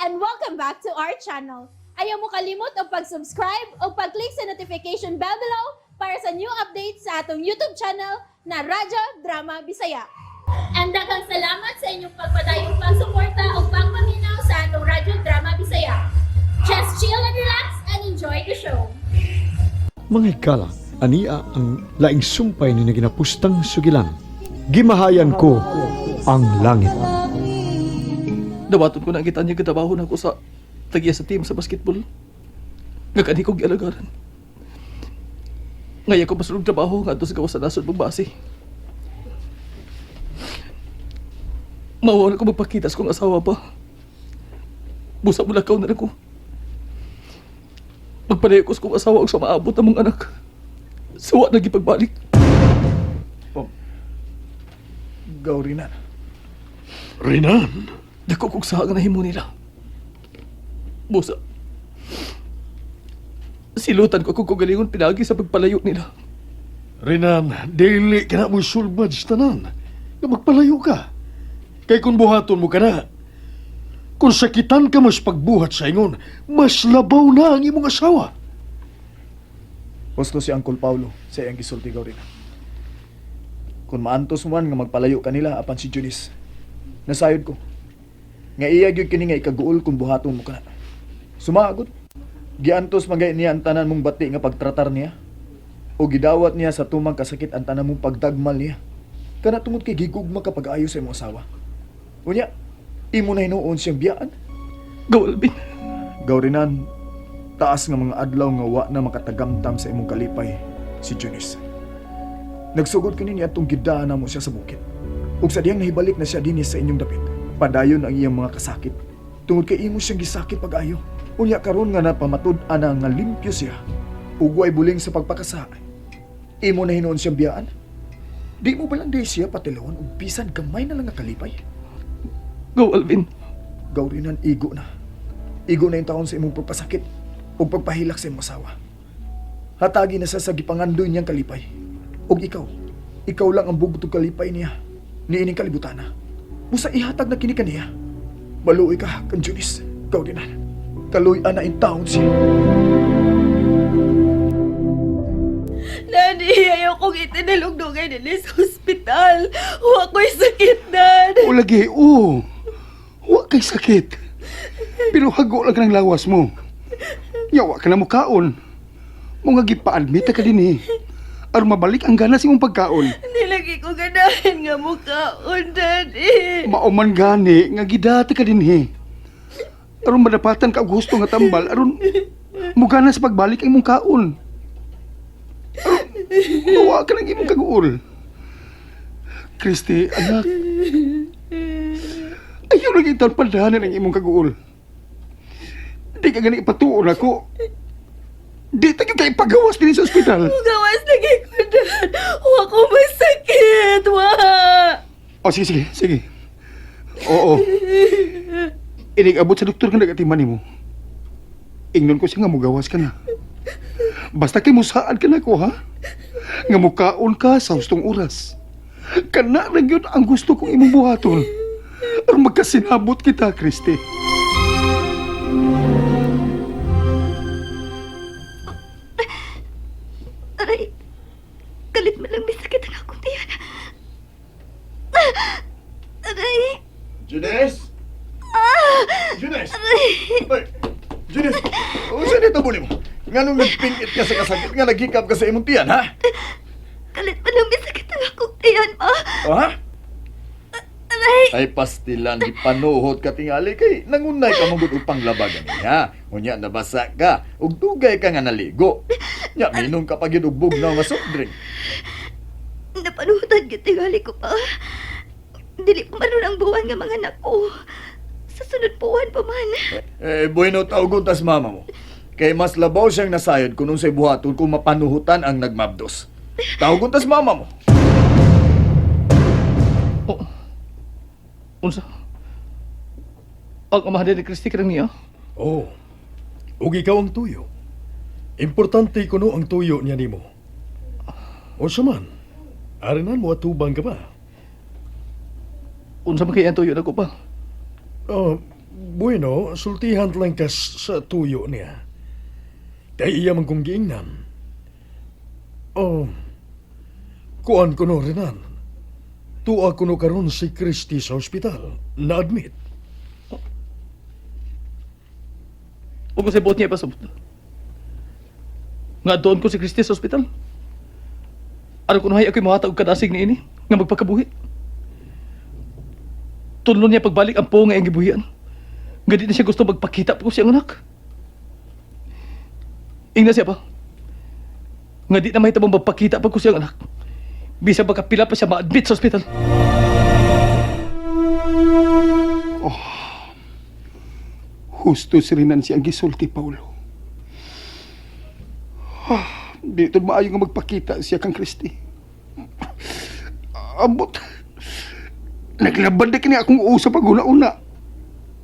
and welcome back to our channel. Ayaw mo kalimot o pag-subscribe o pag-click sa notification bell below para sa new updates sa atong YouTube channel na Radyo Drama Bisaya. And daghang salamat sa inyong pagpadayong pagsuporta o pagpaminaw sa atong Radyo Drama Bisaya. Just chill and relax and enjoy the show. Mga higala, ania ang laing sumpay ni naginapustang sugilan. Gimahayan ko ang langit. Dawaton ko na kita niya katabaho na ako sa tagiya sa team sa basketball. Ngakani kong gialagaran. Ngaya ko masulog trabaho nga ito sa gawa sa nasod mong base. Mawawan ko magpakita sa kong asawa pa. Busa mo lakaw na ako. Magpalayo ko sa kong asawa ang sa maabot ng mong anak. Sawa na gipagbalik. Gaurinan. Rinan? Dako kong saan na himo nila. Busa. Silutan ko kung galingon pinagi sa pagpalayo nila. Rinan, dili ka na mo sulbad sa tanan. Na magpalayo ka. Kay kung buhaton mo ka na, kung sakitan ka mas pagbuhat sa ingon, mas labaw na ang imong asawa. Gusto si Uncle Paulo sa iyang gisulti Gaurinan. Kung maantos man nga magpalayo kanila apan si Junis, nasayod ko. Nga iya gyud kini nga ikaguol kung buhaton mo ka na. Sumagot. Giantos magay niya ang tanan mong bati nga pagtratar niya. O gidawat niya sa tumang kasakit ang tanan mong pagdagmal niya. Kana tungod kay gigugma ka pag-ayo sa imong asawa. Unya, imo na hinuon siyang biyaan. Gawalbin. Gaurinan, taas nga mga adlaw nga wa na makatagamtam sa imong kalipay si Junis. Nagsugod kini niya atong gidaan na mo siya sa bukid. Ug sa diyang nahibalik na siya dinhi sa inyong dapit. Padayon ang iyang mga kasakit. Tungod kay imo siyang gisakit pag-ayo. Unya karon nga napamatud-an na nga limpyo siya. Ug way buling sa pagpakasa. Imo na hinuon siyang biyaan. Di mo ba lang di siya patilawon ug bisan gamay na lang nga kalipay. Gawalbin. Gaurinan, igo na. Igo na yung taon sa imong pagpasakit ug pagpahilak sa imong asawa. Hatagi na sa gipangandoy niyang kalipay. Ug ikaw lang ang bugtong kalipay niya. Niining kalibutan na. Musa ihatag na kini kaniya. Maluoy ka kan Junis, Gaurinan. Kaluy-an na in taon siya. Daddy, ayaw kong itinalugdugay nila sa ospital. Huwag ko'y sakit, Dad. O lagi, oo. Huwag kay sakit. Pero hago lang ng lawas mo. Yawa ka na mo kaon. Mga gipa-admit ka din eh. Aron mabalik ang ganas imong pagkaon. Nilagi ko ganahan nga mukhaon, Daddy. Mauman gani nga gidati ka din eh. Aron madapatan ka og gusto nga tambal, aron mo ganas pagbalik ang imong kaon. Aron mawa ka ng imong kaguol. Christy, anak. Ayaw na kitang paldahanan ang imong kaguol. Di ka gani ipatuon ako. Di tayo kayo pagawas din sa ospital. Gawas lagi ko, Dad. Huwag ko masakit. Huwag. O, sige. Oo. Inig-abot sa doktor ka nagatiman mo. Ingnon ko siya nga mugawas ka na. Basta kay musaan ka na ko, ha? Nga mukaon ka sa hustong oras. Kana na yun ang gusto kong imong buhaton. Pero magkasinabot kita, Christy. Aray, galit mo lang may sakit ang akong tiyan. Aray, Junis! Junis! Ay, Junis! Saan dito mo mo? Nga nung nagpingit ka sa kasakit nga naghikap ka sa imong tiyan, ha? galit mo lang may sakit ang akong tiyan, Ma. O, ha? Aray, Ay pastilan, di panuhot ka tingali kay nangunay ka mong upang labagan niya. Unya nabasa ka, ug dugay ka nga naligo. Nya minom ka pa gyud og bugnaw nga soft drink. napanuhutan gitingali ko pa. Dili pa maroon ang buwan nga mga anak ko. Sa sunod buwan pa man. Bueno tawgon tas mama mo. Kay mas labaw siyang nasayod kung unsay buhaton kung mapanuhutan ang nagmabdos. Tawgon tas mama mo. Oh. Unsa? Ang amahan ni Christy ka niya? Oh, ug ikaw ang tuyo. Importante kuno ang tuyo niya nimo. O siya man, arinan mo atubang ka ba? Unsa man kaya ang tuyo na ko pa? Oh, bueno, sultihan lang ka sa tuyo niya. Kay iya man kong giingnan. Oh, kuan ko no rinan. Tuwa ko no karon si Christy sa ospital. Na-admit. Huwag ko sa buot niya ipasabot. Nga doon ko si Christy sa ospital. Ano ko nahay ako'y mahatag og kadasig ni ini nga magpakabuhi. Tunlon niya pagbalik ang po nga ang gibuhian. Nga di na siya gusto magpakita pa ko siyang anak. Ingna siya pa. Nga di na mahitabang magpakita pa ko siyang anak. Bisa magkapila pa siya ma-admit sa ospital. Husto si Rinan siyang gisulti, Paulo. Di ito maayo nga magpakita siya kang Kristi. Ambot. Naglabad na kini akong usap pag una-una.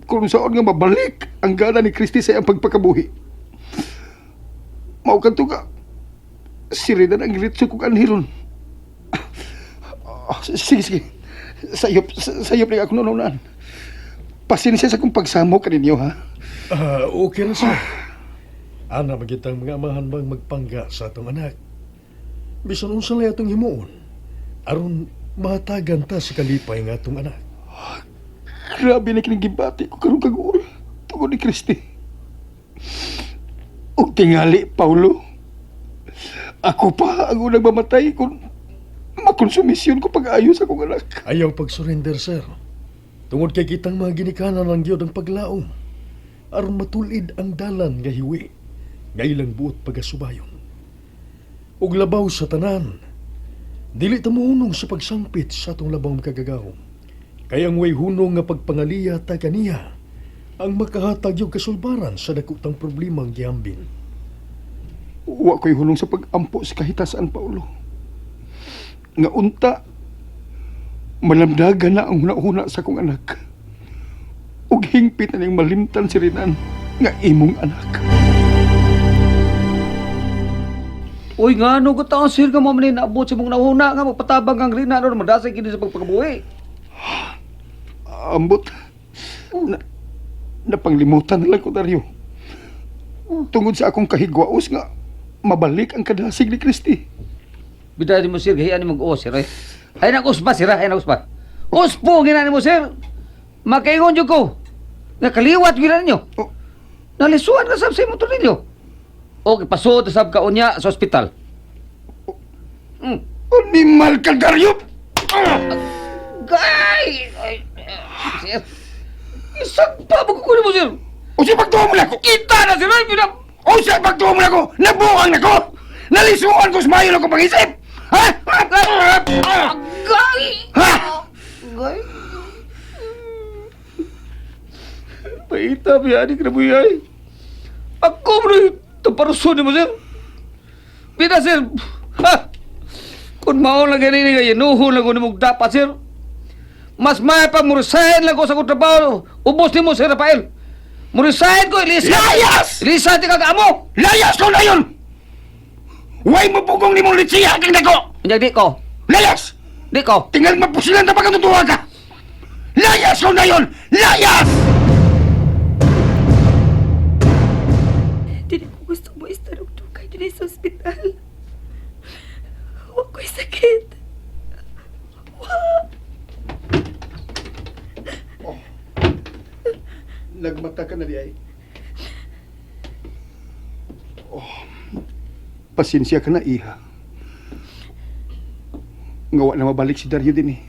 Kung saan nga mabalik ang gana ni Kristi sa iyang pagpakabuhi. Maukan to ka. Si Rinan ang ritso kong anhilon. Sige. Sayop na ako noon. Pasensya sa kong pagsamo kaninyo, ha? Okay na sir. Ana magitang mga amahan bang magpangga sa atong anak. Bisan unsa lay atong himuon. Aron mahatagan ta sa kalipay nga atong anak. Grabe na kinigibati ko karong kag-ul. Tungod ni Kristi. O tingali, Paulo. Ako pa ang unang mamatay kung makonsumisyon ko pag-ayos akong anak. Ayaw pag-surrender, sir. Tungod kay kitang mga ginikanan ng Diyod ang paglaom. Aron matulid ang dalan nga hiwi. Nga ilang buot pagasubayon. Ug labaw sa tanan. Dili ta mohunong sa pagsangpit sa atong labawng kagagahom. Kay ang way hunong nga pagpangaliya ta kaniya ang makahatag yung kasulbaran sa dakutang problemang gihambin. Wa ko'y hulong sa pag-ampo sa kahitasaan, Paulo. Nga unta, malamdagan na ang huna-huna sa kong anak. Ug hingpit na niyang malimtan si Rinan nga imong anak. Uy, nga ano ko taon, sir, ka mo manin naabot sa mong nauna nga magpatabang ang Rinan o madasay kini sa pagpakabuhi. Ambot, napanglimutan na lang ko, Dario. Tungod sa akong kahigwaos nga, mabalik ang kadasig ni Kristi. Bidari mo, sir, gahiyan ni mag-uos, sir, eh. Ay, nag-usba, sir, ay, nag-usba. Uspo, ginani mo, sir. Makaingon dyan ko. Nakaliwat, ginan ninyo. Oh. Nalisuan ka sab sa imong ninyo. Okay, pasod sab ka unya sa ospital. Animal ka, Dario! Gay! Sir, isang pa magkukunin mo, sir. O siya pagtuwa mo na ako! Kita na, sir, ay, pinag... O siya pagtuwa mo na ako! Nabuang na ako! Nalisuan ko sa mayo na ko pag-isip! Ha? Gay! Ha? Gay? Paita, biyani ka na mo yay. Ako mo na ito parusun mo, sir. Pina, sir. Ha? Kung maon lang ganyan nga, yanuhon lang ko na mong dapat, sir. Mas may pa, murisahin lang ko sa kong trabaho. Ubos ni mo, Sir Rafael. Murisahin ko, Elisa. Layas! Elisa, di ka kaamo. Layas ko na yun! Huwag mo pugong ni mong litsiya kang dako! Hindi, di ko. Layas! Di ko. Tinggal mapusilan na pagkatutuwa ka! Layas ko na yun! Layas! Dili ko gusto mo istarog-dugay din sa ospital. Huwag ko'y sakit. Nagmata ka na di ay. Pasensya ka na, iha. Ngawa na mabalik si Dario din eh.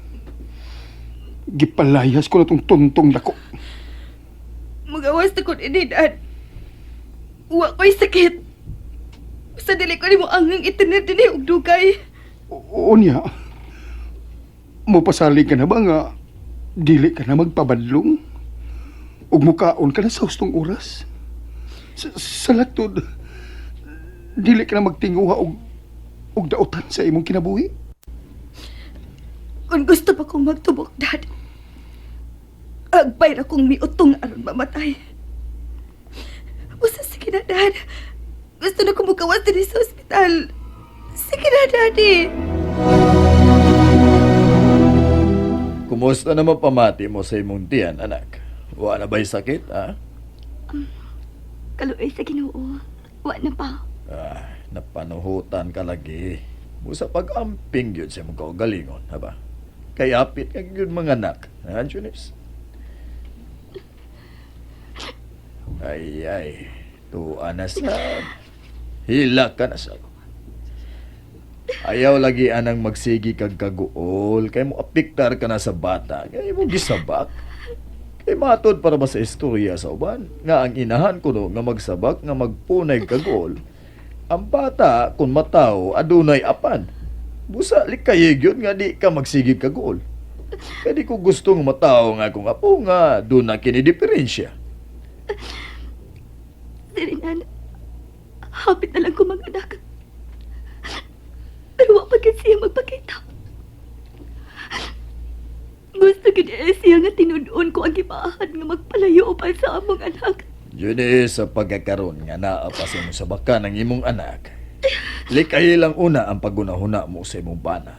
Gipalayas ko na tong tuntong dako. Magawas na ko din, Dad. Huwag ko'y sakit. Basta dili ko ni mo angang itinet din og dugay. Oo niya. Mupasalig ka na ba nga dili ka na magpabadlong? Ug mukaon ka na sa hustong oras? Sa latod, dili ka na magtinguha og dautan sa imong kinabuhi? Kung gusto pa kong magtubok, Dad, agbay na kong miutong aron mamatay. Basta sige na, Dad. Gusto na kong magawas din sa ospital. Sige na, Daddy. Kumusta naman pamati mo sa imong tiyan, anak? Wala ba'y sakit, ha? Kaluoy sa Ginoo. Wa na pa. Napanuhutan ka lagi. Busa pag-amping yun sa mga kaugalingon, ha ba? Kaya apit kang yun mga anak, ha, Junis? Ay, tuwa na sa... Hila ka na sa... Ayaw lagi anang magsigi kag kaguol, kay mo apiktar ka na sa bata, kay mo gisabak. Kay matod para ba sa istorya sa uban, nga ang inahan ko no, nga magsabak, nga magpunay kaguol. Ang bata, kung mataw, adunay apan. Busa, likayig yun nga di ka magsigig kaguol. Kaya di ko gustong mataw nga kung apo nga, doon na kinidiferensya. Sirinan, hapit na lang ko mag-anak. Pero wa pa gid siya magpakita. Gusto gid siya nga tinud-on ko ang gipaahan nga magpalayo pa sa among anak. Yun sa pagkakaroon nga naa pa sa imong sabaka ng imong anak. Likay lang una ang pagunahuna mo sa imong bana.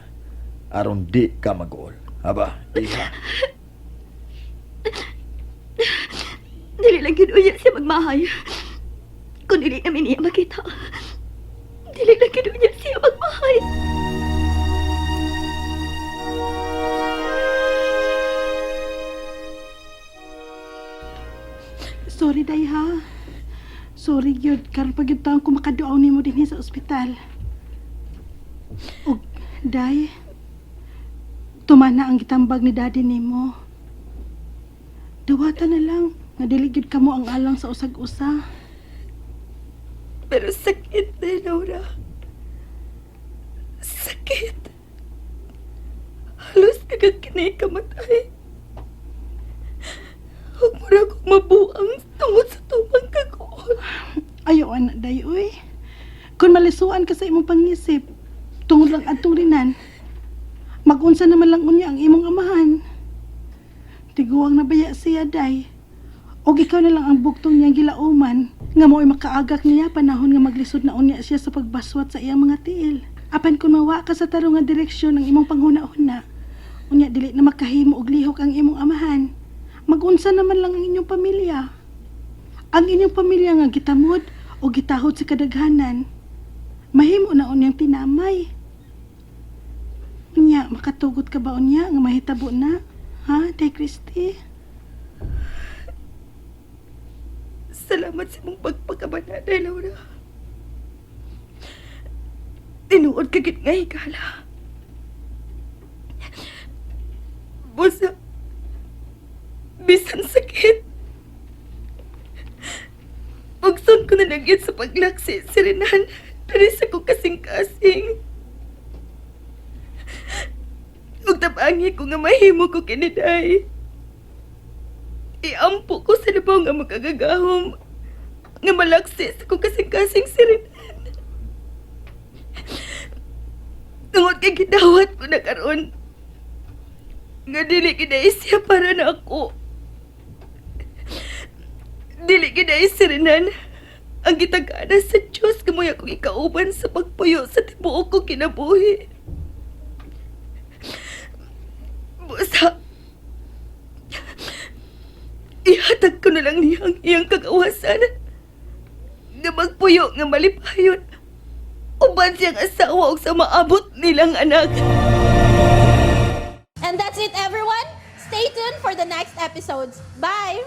Aron di ka mag-uol. Haba, iha. Dili lang gid uya siya magmahay. Kung dili namin niya makita. Dili lang gid uya siya magmahay. Sorry, day, ha? Sorry, gyud. Karon pag taon ko makaduaw nimo dinhi sa ospital. Og, day, tumana ang gitambag ni daddy nimo. Dawata na lang, nga dili gyud kamo ang alang sa usag-usa. Pero sakit na, Laura. Sakit. Halos nagagkinay kamatay. Huwag mo na akong mabuang tungod sa tumang kagoon. Ayaw, anak, day, uy. Kung malisuan ka sa imong pangisip, tungod lang atong rinan, mag-unsa naman lang unya ang imong amahan. Tiguang nabaya siya, day. Og ikaw na lang ang buktong niyang gilauman, nga mo'y makaagak niya panahon nga maglisod na unya siya sa pagbaswat sa iyang mga tiil. Apan kung mawa ka sa tarong nga direksyon ng imong panghuna-huna, unya dili na makahimo og lihok ang imong amahan. Mag-unsa naman lang ang inyong pamilya. Ang inyong pamilya nga gitamod o gitahod sa kadaghanan, mahimo na unyang tinamay. Unya, makatugot ka ba unya nga mahitabo na? Ha, Day Christy? Salamat sa mong pagpagkabanada, Laura. Tinuod ka gid nga higala. Busa, bisan sakit. Bugson ko na nagyan sa paglaksi, Sirinan. Dari sa kong kasing-kasing. Huwag tabangi ko nga mahimo ko kiniday. Iampo ko sa labaw nga magagagahom. Nga malaksi sa kong kasing-kasing, Sirinan. Tungod kay gidawat ko na karon. Nga dili kinay siya para na ako. Dili kinay Sirinan. Ang gitagana sa Diyos kamoy akong ikauban sa pagpuyo sa tibuok ko kinabuhi. Busa, ihatag ko na lang niya ang iyang kagawasan nga magpuyo nga malipayon uban siyang asawa o sa maabot nilang anak. And that's it, everyone. Stay tuned for the next episodes. Bye!